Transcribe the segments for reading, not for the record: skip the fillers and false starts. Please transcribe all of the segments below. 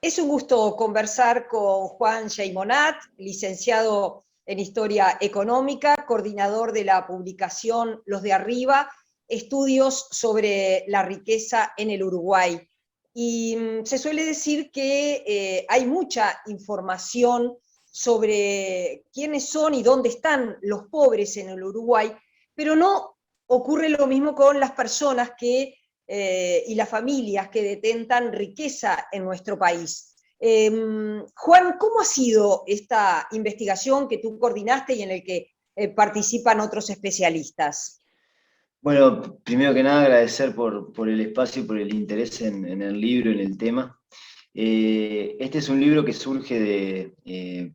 Es un gusto conversar con Juan Geymonat, licenciado en Historia Económica, coordinador de la publicación Los de Arriba, estudios sobre la riqueza en el Uruguay. Y se suele decir que hay mucha información sobre quiénes son y dónde están los pobres en el Uruguay, pero no ocurre lo mismo con las personas y las familias que detentan riqueza en nuestro país. Juan, ¿cómo ha sido esta investigación que tú coordinaste y en el que participan otros especialistas? Bueno, primero que nada agradecer por el espacio y por el interés en el libro, en el tema. Este es un libro que surge que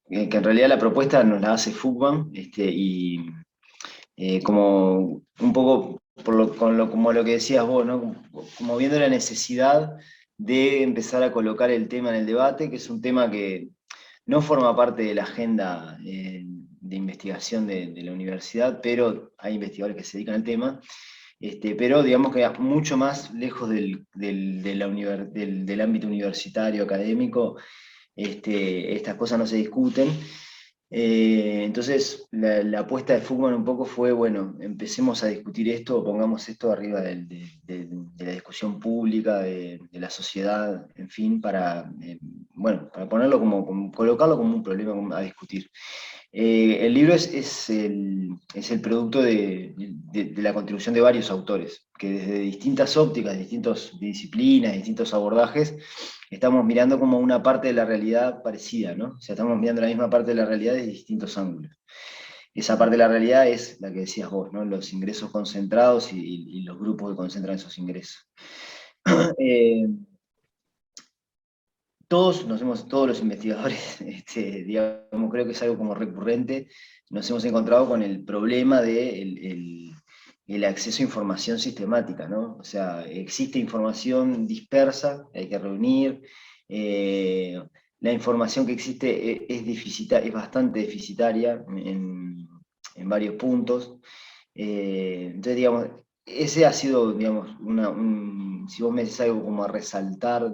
en realidad la propuesta nos la hace Fugman, como un poco como lo que decías vos, ¿no? Como viendo la necesidad de empezar a colocar el tema en el debate, que es un tema que no forma parte de la agenda de investigación de la universidad, pero hay investigadores que se dedican al tema. Pero digamos que mucho más lejos del ámbito universitario, académico, estas cosas no se discuten. Entonces, la apuesta de Fugman un poco fue, bueno, empecemos a discutir esto, pongamos esto arriba de la discusión pública, de la sociedad, en fin, bueno, para ponerlo colocarlo como un problema a discutir. El libro es el producto de la contribución de varios autores, que desde distintas ópticas, distintas disciplinas, distintos abordajes, estamos mirando como una parte de la realidad parecida, ¿no? O sea, estamos mirando la misma parte de la realidad desde distintos ángulos. Esa parte de la realidad es la que decías vos, ¿no? Los ingresos concentrados y los grupos que concentran esos ingresos. Eh, todos los investigadores, digamos, creo que es algo como recurrente, nos hemos encontrado con el problema el acceso a información sistemática, ¿no? O sea, existe información dispersa, hay que reunir, la información que existe es bastante deficitaria en varios puntos. Entonces, digamos, ese ha sido, digamos, si vos me decís algo como a resaltar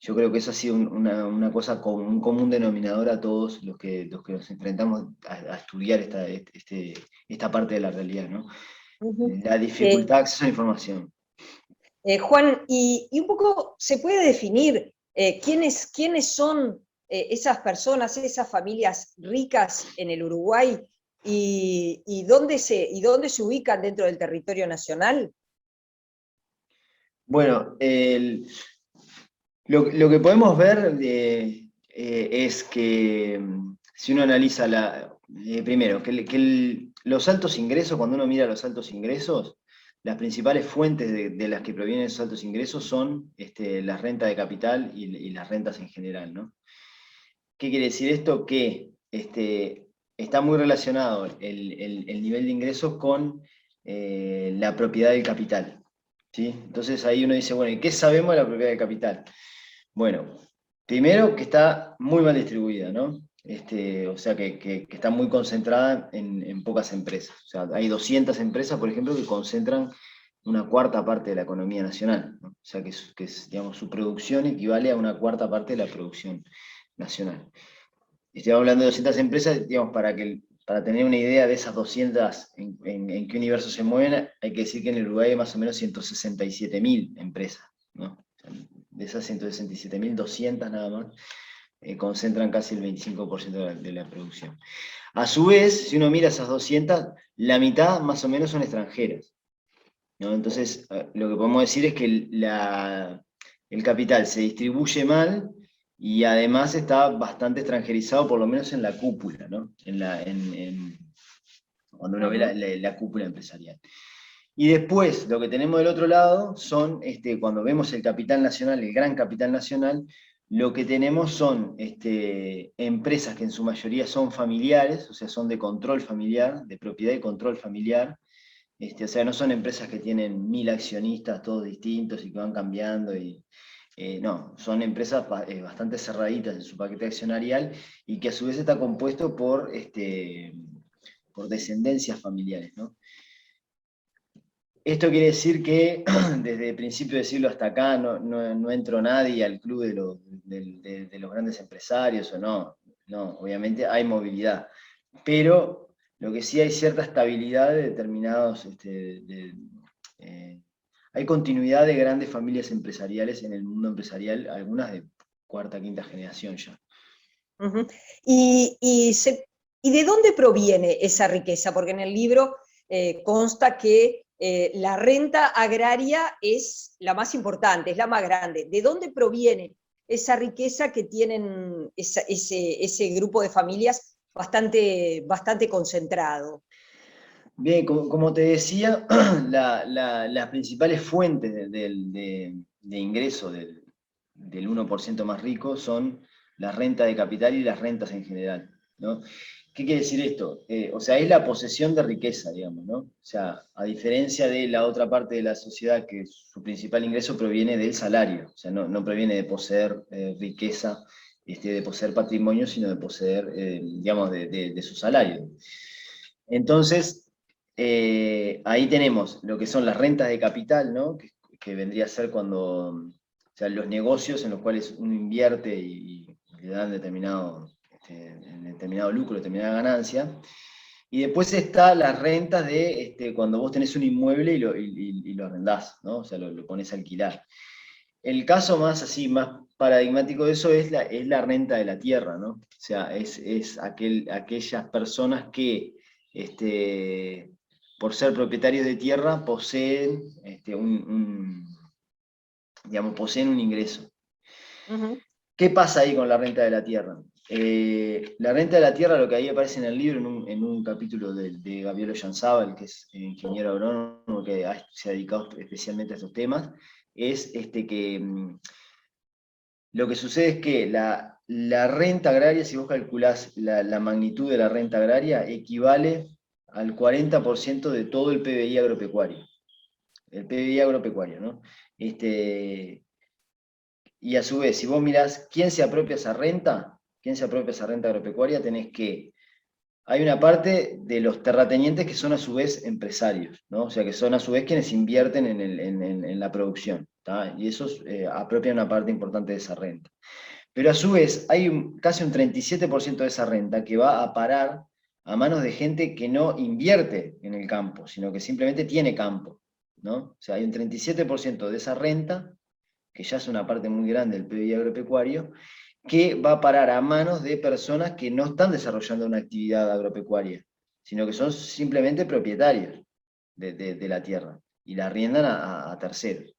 yo creo que eso ha sido una cosa, un común denominador a todos los que nos enfrentamos a estudiar esta parte de la realidad, ¿no? Uh -huh. La dificultad de acceso a la información. Juan, y un poco se puede definir quiénes son esas personas, esas familias ricas en el Uruguay y dónde se ubican dentro del territorio nacional. Bueno, lo que podemos ver es que si uno analiza primero, los altos ingresos, cuando uno mira los altos ingresos, las principales fuentes de las que provienen esos altos ingresos son la renta de capital y las rentas en general, ¿no? ¿Qué quiere decir esto? Que está muy relacionado el nivel de ingresos con la propiedad del capital, ¿sí? Entonces ahí uno dice, bueno, ¿y qué sabemos de la propiedad del capital? Bueno, primero que está muy mal distribuida, ¿no? O sea, que está muy concentrada en pocas empresas. O sea, hay 200 empresas, por ejemplo, que concentran una cuarta parte de la economía nacional, ¿no? O sea, digamos, su producción equivale a una cuarta parte de la producción nacional. Estamos hablando de 200 empresas, digamos, para tener una idea de esas 200 en qué universo se mueven, hay que decir que en el Uruguay hay más o menos 167.000 empresas, ¿no? De esas 167.000, 200 nada más concentran casi el 25% de la producción. A su vez, si uno mira esas 200, la mitad más o menos son extranjeras, ¿no? Entonces, lo que podemos decir es que el capital se distribuye mal y además está bastante extranjerizado, por lo menos en la cúpula, ¿no? Cuando uno ve la cúpula empresarial. Y después, lo que tenemos del otro lado son, cuando vemos el capital nacional, el gran capital nacional, lo que tenemos son empresas que en su mayoría son familiares, o sea, son de control familiar, de propiedad y control familiar. O sea, no son empresas que tienen 1000 accionistas todos distintos y que van cambiando. No, son empresas bastante cerraditas en su paquete accionarial y que a su vez está compuesto por descendencias familiares, ¿no? Esto quiere decir que desde el principio del siglo hasta acá no entró nadie al club de los grandes empresarios, o no, obviamente hay movilidad, pero lo que sí hay cierta estabilidad de determinados, hay continuidad de grandes familias empresariales en el mundo empresarial, algunas de cuarta, quinta generación ya. Ujú. ¿Y de dónde proviene esa riqueza? Porque en el libro consta que la renta agraria es la más importante, es la más grande. ¿De dónde proviene esa riqueza que tienen ese grupo de familias bastante concentrado? Bien, como te decía, las principales fuentes de ingreso del 1% más rico son la renta de capital y las rentas en general, ¿no? ¿Qué quiere decir esto? O sea, es la posesión de riqueza, digamos, ¿no? O sea, a diferencia de la otra parte de la sociedad, que su principal ingreso proviene del salario, o sea, no proviene de poseer riqueza, de poseer patrimonio, sino de poseer, digamos, de su salario. Entonces, ahí tenemos lo que son las rentas de capital, ¿no? Que vendría a ser cuando, o sea, los negocios en los cuales uno invierte y le dan determinado lucro, determinada ganancia. Y después está las rentas de cuando vos tenés un inmueble y lo arrendás, ¿no? O sea, lo pones a alquilar. El caso más así, más paradigmático de eso es la renta de la tierra, ¿no? O sea, es aquellas personas que por ser propietarios de tierra poseen digamos, poseen un ingreso. Ujú. ¿Qué pasa ahí con la renta de la tierra? La renta de la tierra, lo que ahí aparece en el libro, en un capítulo de Gabriel Ollanzábal, que es ingeniero agrónomo, que se ha dedicado especialmente a estos temas, es que lo que sucede es que la renta agraria, si vos calculás la magnitud de la renta agraria, equivale al 40% de todo el PBI agropecuario. El PBI agropecuario, ¿no? Y a su vez, si vos mirás quién se apropia esa renta agropecuaria, tenés que hay una parte de los terratenientes que son a su vez empresarios, ¿no? O sea, que son a su vez quienes invierten en la producción, ¿tá? Y esos apropian una parte importante de esa renta. Pero a su vez hay casi un 37% de esa renta que va a parar a manos de gente que no invierte en el campo, sino que simplemente tiene campo, ¿no? O sea, hay un 37% de esa renta, que ya es una parte muy grande del PIB agropecuario, que va a parar a manos de personas que no están desarrollando una actividad agropecuaria, sino que son simplemente propietarios de la tierra y la arriendan a terceros.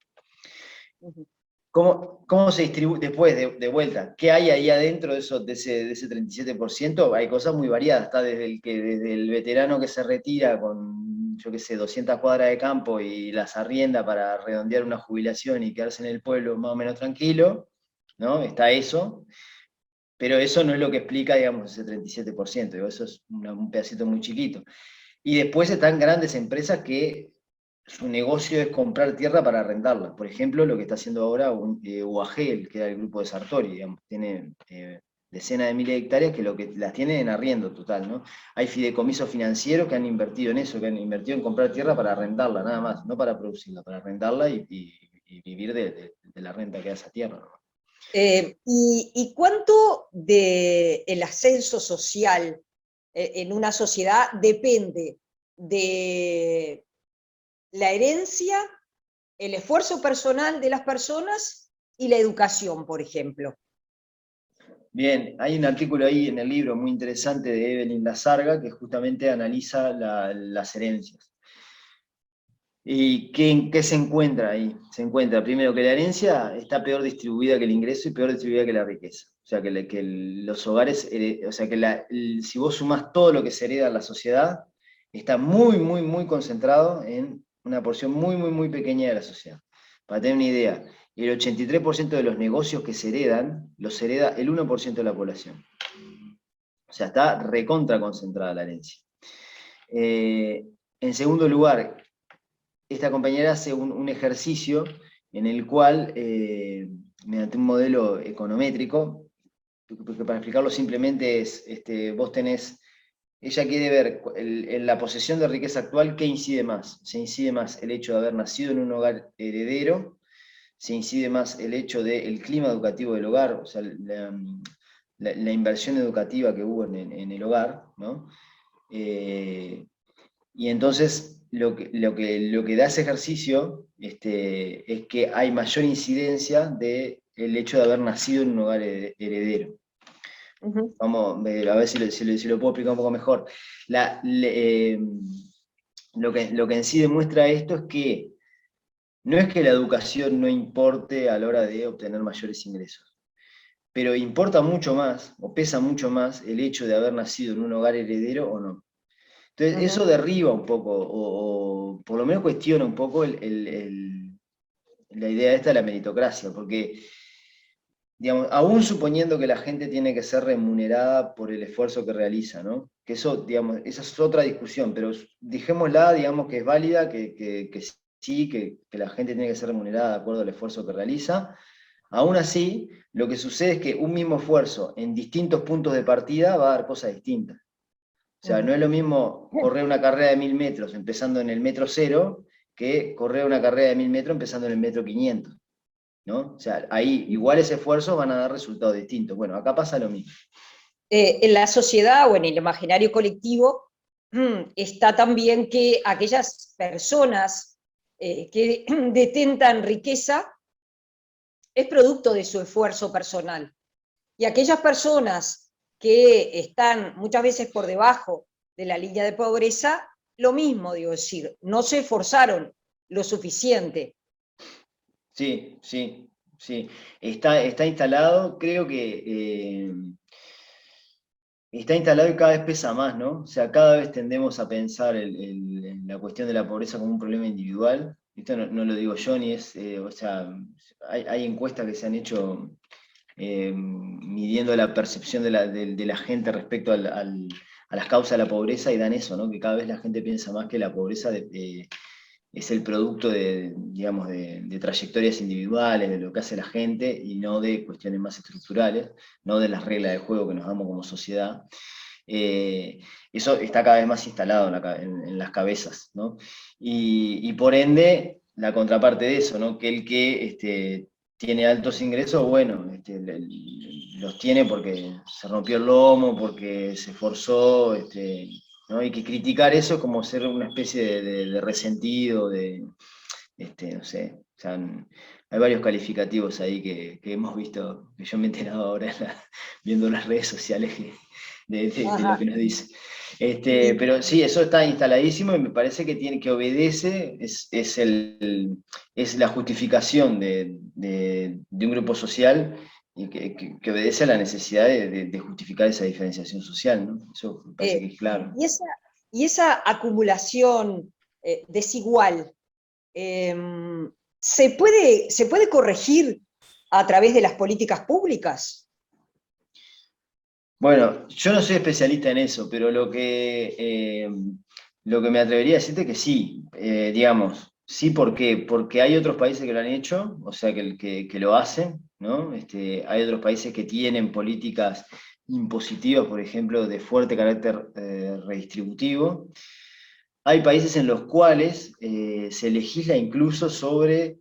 Ujú. ¿Cómo se distribuye después de vuelta? ¿Qué hay ahí adentro de ese 37%? Hay cosas muy variadas, está desde el veterano que se retira con, yo qué sé, 200 cuadras de campo y las arrienda para redondear una jubilación y quedarse en el pueblo más o menos tranquilo, ¿no? Está eso, pero eso no es lo que explica, digamos, ese 37%, digo, eso es un pedacito muy chiquito. Y después están grandes empresas que su negocio es comprar tierra para arrendarla. Por ejemplo, lo que está haciendo ahora UAGEL, que era el grupo de Sartori, digamos, tiene decenas de miles de hectáreas que lo que las tienen en arriendo total, ¿no? Hay fideicomisos financieros que han invertido en eso, que han invertido en comprar tierra para arrendarla, nada más, no para producirla, para arrendarla y vivir de la renta que da esa tierra, ¿no? ¿Y cuánto del ascenso social en una sociedad depende de la herencia, el esfuerzo personal de las personas y la educación, por ejemplo? Bien, hay un artículo ahí en el libro muy interesante de Evelyn Lazarga que justamente analiza las herencias. ¿Y qué se encuentra ahí? Se encuentra primero que la herencia está peor distribuida que el ingreso y peor distribuida que la riqueza. O sea, los hogares, o sea, si vos sumás todo lo que se hereda en la sociedad, está muy, muy, muy concentrado en una porción muy, muy, muy pequeña de la sociedad. Para tener una idea, el 83% de los negocios que se heredan, los hereda el 1% de la población. O sea, está recontra concentrada la herencia. En segundo lugar, esta compañera hace un ejercicio en el cual, mediante un modelo econométrico, porque para explicarlo simplemente es, vos tenés ella quiere ver en la posesión de riqueza actual qué incide más. Se incide más el hecho de haber nacido en un hogar heredero, se incide más el hecho del clima educativo del hogar, o sea, la inversión educativa que hubo en el hogar, ¿no? Y entonces lo que da ese ejercicio es que hay mayor incidencia del hecho de haber nacido en un hogar heredero. Ujú. Vamos, a ver si lo puedo explicar un poco mejor. Lo que en sí demuestra esto es que no es que la educación no importe a la hora de obtener mayores ingresos, pero importa mucho más, o pesa mucho más, el hecho de haber nacido en un hogar heredero o no. Entonces, eso Ujú. derriba un poco, o por lo menos cuestiona un poco la idea esta de la meritocracia, porque, digamos, aún suponiendo que la gente tiene que ser remunerada por el esfuerzo que realiza, ¿no? Que eso, digamos, esa es otra discusión, pero dejémosla, digamos, que es válida, que sí, que la gente tiene que ser remunerada de acuerdo al esfuerzo que realiza. Aún así, lo que sucede es que un mismo esfuerzo en distintos puntos de partida va a dar cosas distintas. O sea, no Ujú. es lo mismo correr una carrera de 1000 metros empezando en el metro cero que correr una carrera de 1000 metros empezando en el metro 500, ¿no? O sea, ahí iguales esfuerzos van a dar resultados distintos. Bueno, acá pasa lo mismo. En la sociedad o en el imaginario colectivo está también que aquellas personas que detentan riqueza es producto de su esfuerzo personal. Y aquellas personas que están muchas veces por debajo de la línea de pobreza, lo mismo, digo, decir, no se esforzaron lo suficiente. Sí, sí, sí. Está instalado, creo que está instalado y cada vez pesa más, ¿no? O sea, cada vez tendemos a pensar la cuestión de la pobreza como un problema individual. Esto no lo digo yo, ni es, o sea, hay encuestas que se han hecho midiendo la percepción de la gente respecto a las causas de la pobreza y dan eso, ¿no? Que cada vez la gente piensa más que la pobreza es el producto digamos, de trayectorias individuales, de lo que hace la gente y no de cuestiones más estructurales, no de las reglas de juego que nos damos como sociedad. Eso está cada vez más instalado en las cabezas, ¿no? Y por ende, la contraparte de eso, ¿no? Que el que tiene altos ingresos, bueno, los tiene porque se rompió el lomo, porque se esforzó, ¿no? Y que criticar eso es como ser una especie de resentido, no sé, o sea, hay varios calificativos ahí que hemos visto, que yo me he enterado ahora viendo las redes sociales de lo Ajá. que nos dice. Y, Pero sí, eso está instaladísimo y me parece que obedece, es la justificación de un grupo social y que obedece a la necesidad de justificar esa diferenciación social, ¿no? Eso me parece que eh, es claro. y, esa, y esa acumulación desigual eh, se puede corregir a través de las políticas públicas. Bueno, yo no soy especialista en eso, pero lo que me atrevería a decirte que sí, digamos, sí, ¿por qué? Porque hay otros países que lo han hecho, o sea, que lo hacen, ¿no? Hay otros países que tienen políticas impositivas, por ejemplo, de fuerte carácter redistributivo. Hay países en los cuales se legisla incluso sobre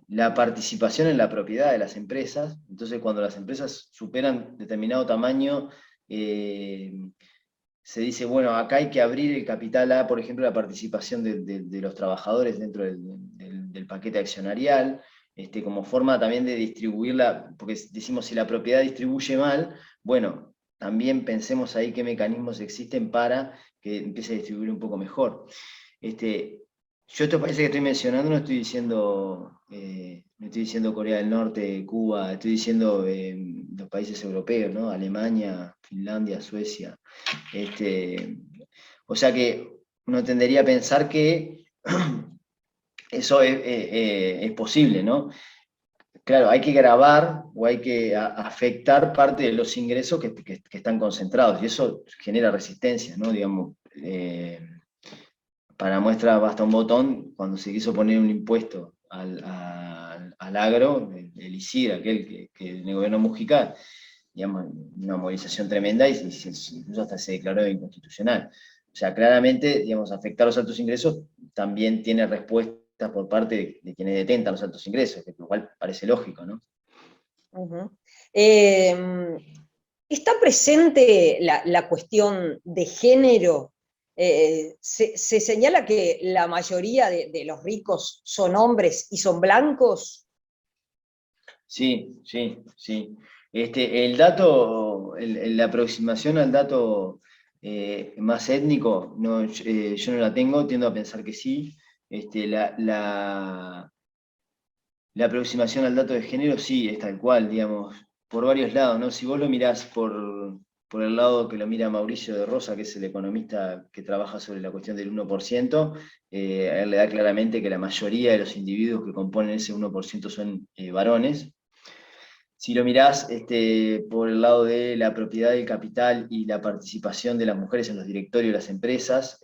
la participación en la propiedad de las empresas. Entonces, cuando las empresas superan determinado tamaño, eh, se dice, bueno, acá hay que abrir el capital a, por ejemplo, la participación de los trabajadores dentro del paquete accionarial, como forma también de distribuirla, porque decimos, si la propiedad distribuye mal, bueno, también pensemos ahí qué mecanismos existen para que empiece a distribuir un poco mejor. Yo estos países que estoy mencionando no estoy diciendo Corea del Norte, Cuba, estoy diciendo los países europeos, ¿no? Alemania, Finlandia, Suecia. Este, o sea que uno tendería a pensar que eso es posible, ¿no? Claro, hay que grabar o hay que afectar parte de los ingresos que están concentrados y eso genera resistencia, ¿no? Digamos, para muestra basta un botón, cuando se quiso poner un impuesto al agro, el ICIR, aquel que en el gobierno Mujica, digamos, una movilización tremenda y incluso hasta se declaró inconstitucional. O sea, claramente, digamos, afectar los altos ingresos también tiene respuesta por parte de quienes detentan los altos ingresos, lo cual parece lógico, ¿no? Ujú. Eh, ¿Está presente la cuestión de género? Se señala que la mayoría de los ricos son hombres y son blancos. Sí, sí, sí. El dato, la aproximación al dato más étnico, no, yo no la tengo, tiendo a pensar que sí. La aproximación al dato de género sí, es tal cual, digamos, por varios lados, ¿no? Si vos lo mirás por el lado que lo mira Mauricio de Rosa, que es el economista que trabaja sobre la cuestión del 1%, a él le da claramente que la mayoría de los individuos que componen ese 1% son varones. Si lo mirás por el lado de la propiedad del capital y la participación de las mujeres en los directorios de las empresas,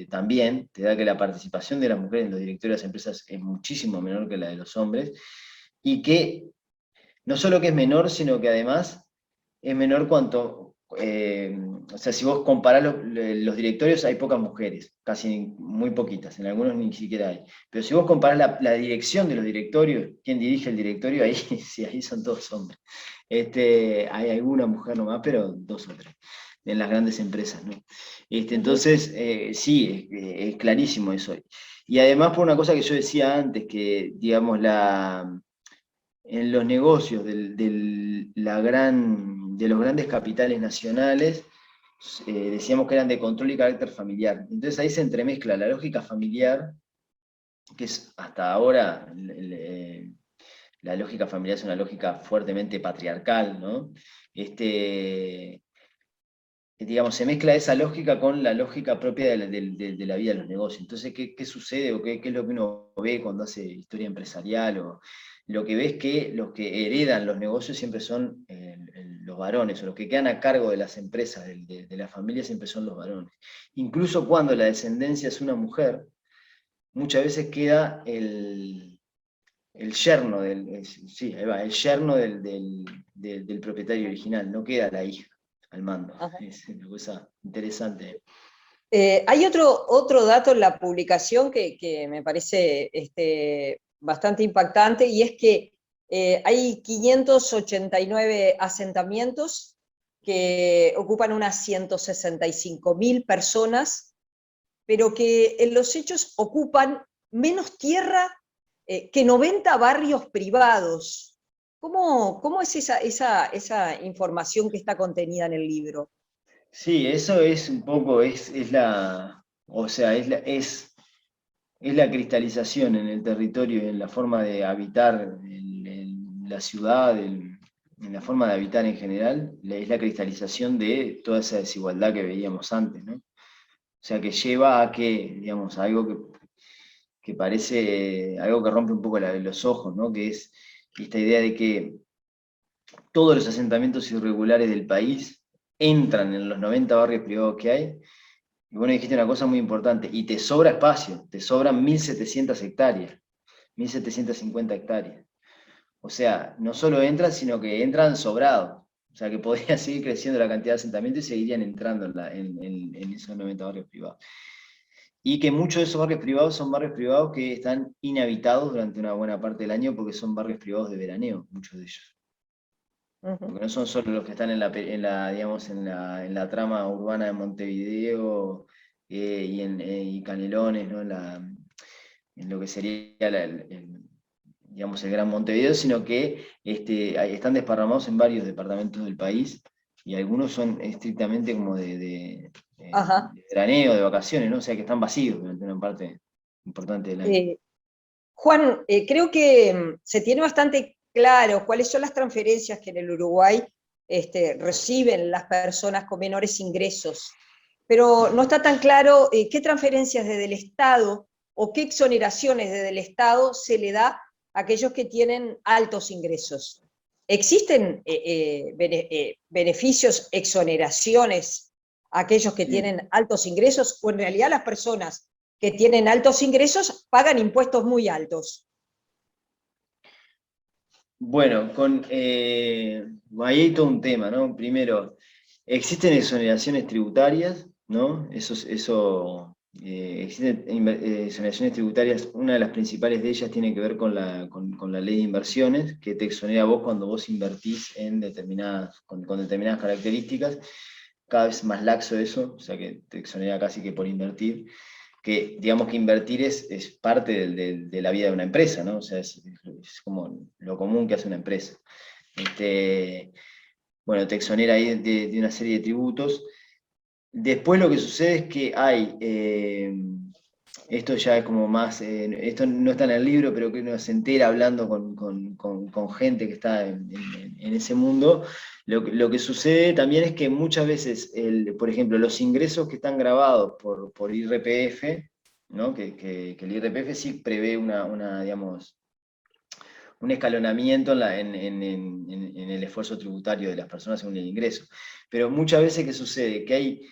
también te da que la participación de las mujeres en los directorios de las empresas es muchísimo menor que la de los hombres, y que no solo que es menor, sino que además es menor cuanto, o sea, si vos comparás los directorios, hay pocas mujeres, casi muy poquitas, en algunos ni siquiera hay. Pero si vos comparás la dirección de los directorios, quién dirige el directorio, ahí sí, ahí son todos hombres. Hay alguna mujer nomás, pero dos o tres, en las grandes empresas, ¿no? Ujú. Entonces, sí, es clarísimo eso. Y además por una cosa que yo decía antes, que digamos en los negocios de los grandes capitales nacionales, decíamos que eran de control y carácter familiar. Entonces ahí se entremezcla la lógica familiar, que es hasta ahora, la lógica familiar es una lógica fuertemente patriarcal, ¿no? Digamos, se mezcla esa lógica con la lógica propia de la vida de los negocios. Entonces, ¿qué sucede o qué es lo que uno ve cuando hace historia empresarial? O lo que ve es que los que heredan los negocios siempre son los varones, o los que quedan a cargo de las empresas, de la familia, siempre son los varones. Incluso cuando la descendencia es una mujer, muchas veces queda el yerno sí, ahí va, el yerno del propietario original, no queda la hija al mando. Ajá. Es una cosa interesante. Hay otro dato en la publicación que me parece bastante impactante, y es que hay 589 asentamientos que ocupan unas 165.000 personas, pero que en los hechos ocupan menos tierra que 90 barrios privados. ¿Cómo es esa información que está contenida en el libro? Sí, eso es un poco, o sea, es la cristalización en el territorio, en la forma de habitar en la ciudad, en la forma de habitar en general, es la cristalización de toda esa desigualdad que veíamos antes, ¿no? O sea, que lleva a que, digamos, a algo que parece, algo que rompe un poco los ojos, ¿no? Que es esta idea de que todos los asentamientos irregulares del país entran en los 90 barrios privados que hay. Y bueno, dijiste una cosa muy importante, y te sobra espacio, te sobran 1.700 hectáreas, 1.750 hectáreas. O sea, no solo entran, sino que entran sobrados. O sea, que podría seguir creciendo la cantidad de asentamientos y seguirían entrando en esos 90 barrios privados. Y que muchos de esos barrios privados son barrios privados que están inhabitados durante una buena parte del año porque son barrios privados de veraneo, muchos de ellos. Ujú. Porque no son solo los que están digamos, en la trama urbana de Montevideo y Canelones, ¿no? En lo que sería digamos, el Gran Montevideo, sino que ahí están desparramados en varios departamentos del país, y algunos son estrictamente como Ajá. de veraneo, de vacaciones, ¿no? O sea que están vacíos durante una parte importante del año. Eh, Juan, creo que se tiene bastante claro cuáles son las transferencias que en el Uruguay reciben las personas con menores ingresos, pero no está tan claro qué transferencias desde el Estado o qué exoneraciones desde el Estado se le da a aquellos que tienen altos ingresos. ¿Existen beneficios, exoneraciones a aquellos que Sí. tienen altos ingresos, o en realidad las personas que tienen altos ingresos pagan impuestos muy altos? Bueno, ahí hay todo un tema, ¿no? Primero, existen exoneraciones tributarias, ¿no? Existen exoneraciones tributarias, una de las principales de ellas tiene que ver con la ley de inversiones, que te exonera a vos cuando vos invertís con determinadas características, cada vez más laxo eso, o sea que te exonera casi que por invertir, que digamos que invertir es parte de la vida de una empresa, ¿no? O sea, es como lo común que hace una empresa. Bueno, te exonera ahí de una serie de tributos. Después lo que sucede es que esto ya es como más, esto no está en el libro, pero que uno se entera hablando con gente que está en ese mundo. Lo que sucede también es que muchas veces, por ejemplo, los ingresos que están grabados por IRPF, ¿no? Que el IRPF sí prevé digamos, un escalonamiento en el esfuerzo tributario de las personas según el ingreso. Pero muchas veces, ¿qué sucede? Que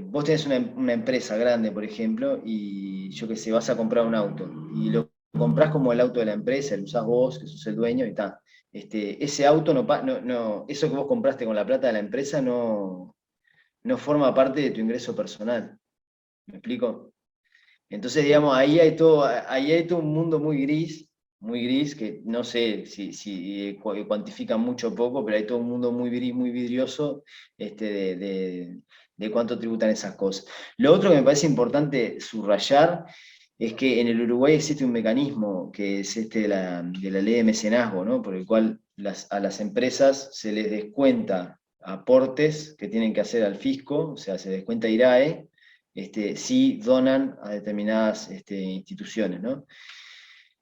vos tenés una empresa grande, por ejemplo, y yo qué sé, vas a comprar un auto, y lo comprás como el auto de la empresa, lo usás vos, que sos el dueño, y tal. Ese auto eso que vos compraste con la plata de la empresa no forma parte de tu ingreso personal. ¿Me explico? Entonces, digamos, ahí hay todo un mundo muy gris, que no sé si cuantifica mucho o poco, pero hay todo un mundo muy gris, muy vidrioso, de cuánto tributan esas cosas. Lo otro que me parece importante subrayar es que en el Uruguay existe un mecanismo que es de la ley de mecenazgo, ¿no? Por el cual a las empresas se les descuenta aportes que tienen que hacer al fisco, o sea, se descuenta IRAE, si donan a determinadas instituciones, ¿no?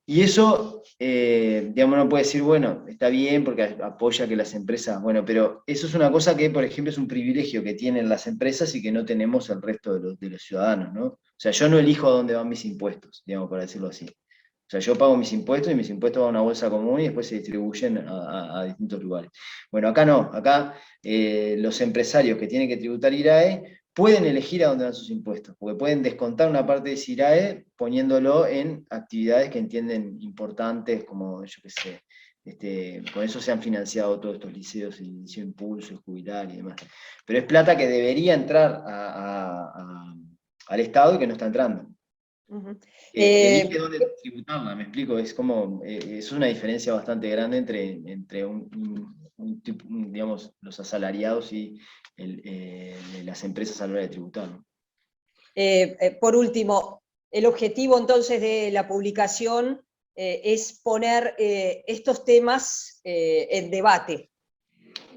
Y eso, digamos, uno puede decir, bueno, está bien porque apoya que las empresas, bueno, pero eso es una cosa que, por ejemplo, es un privilegio que tienen las empresas y que no tenemos el resto de los ciudadanos, ¿no? O sea, yo no elijo a dónde van mis impuestos, digamos, para decirlo así. O sea, yo pago mis impuestos y mis impuestos van a una bolsa común y después se distribuyen a distintos lugares. Bueno, acá no, acá los empresarios que tienen que tributar IRAE pueden elegir a dónde van sus impuestos, porque pueden descontar una parte de ese IRAE poniéndolo en actividades que entienden importantes, como yo qué sé, con eso se han financiado todos estos liceos, el Liceo Impulso, el Jubilar y demás. Pero es plata que debería entrar al Estado y que no está entrando. Ujú. Elige dónde tributarla, me explico, es una diferencia bastante grande entre digamos, los asalariados y las empresas a la hora de tributar, ¿no? Por último, el objetivo entonces de la publicación es poner estos temas en debate.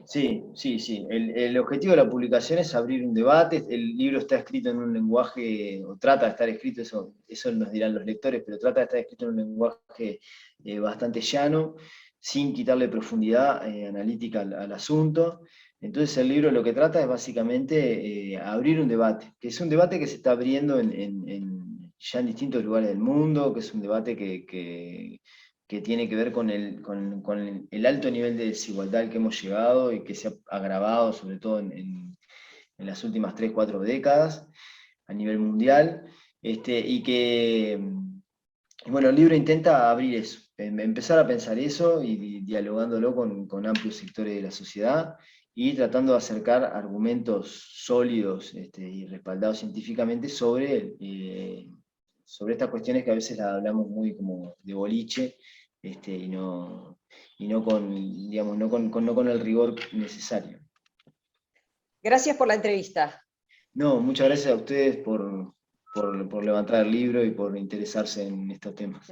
Sí, sí, sí. El objetivo de la publicación es abrir un debate. El libro está escrito en un lenguaje, o trata de estar escrito, eso nos dirán los lectores, pero trata de estar escrito en un lenguaje bastante llano, sin quitarle profundidad analítica al asunto. Entonces el libro lo que trata es básicamente abrir un debate, que es un debate que se está abriendo ya en distintos lugares del mundo, que es un debate que tiene que ver con el alto nivel de desigualdad al que hemos llegado y que se ha agravado sobre todo en las últimas 3, 4 décadas a nivel mundial, bueno, el libro intenta abrir eso, empezar a pensar eso y dialogándolo con amplios sectores de la sociedad y tratando de acercar argumentos sólidos y respaldados científicamente sobre estas cuestiones que a veces las hablamos muy como de boliche, y no con, digamos, no con el rigor necesario. Gracias por la entrevista. No, muchas gracias a ustedes por levantar el libro y por interesarse en estos temas.